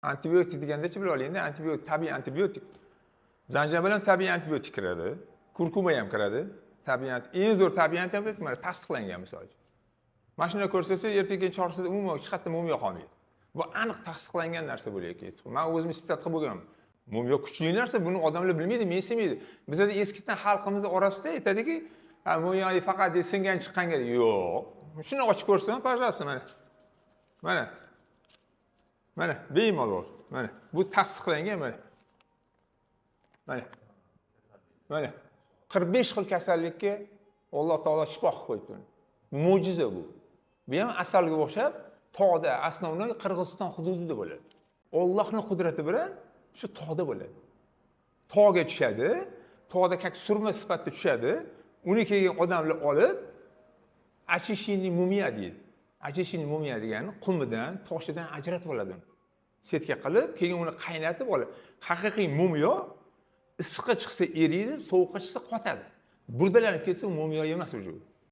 Antibiotik degandachi bilib oling-da, antibiotik, tabiiy antibiotik. Zanjabil ham tabiiy antibiotik kiradi. Kurkuma ham kiradi. Eng zo'r tabiiy antibiotik mana tasdiqlangan misol uchun. Mashina ko'rsatsa, ertaga chorasida umuman hech qayerda mumyo qolmaydi. Bu aniq tasdiqlangan narsa bo'layotgan. Men o'zim istat qilib bo'lganman. Mumyo kuchli narsa, buni odamlar bilmaydi, mensimaydi. Bizda eskidan xalqimiz orasida aytadiki, mumyo faqat singan chiqqanga yo'q. Shuni ochib ko'rsam, pожалуйста, mana. Mana. Mana, bemalol. Mana, bu tasdiqlangan mana. Mana. Mana. 45 xil kasallikka Alloh taolo shifo qilib qo'yibdi. Mo'jiza bu. Bu ham asalga o'xshab, tog'da, asnovnoy Qirg'iziston hududida bo'ladi. Allohning qudrati bilan shu tog'da bo'ladi. Tog'ga tushadi, tog'da kak surma sifatida tushadi. Uni keyin odamlar olib, achishini mumiya deydi. Achishini mumiya degani qumidan, toshidan ajratib oladi. Setka qilib, keyin uni qaynatib oladi. Haqiqiy mumyo issiqqa chiqsa eriydi, sovuqqa chiqsa qotadi. Burdalanib ketsa mumyo emas u.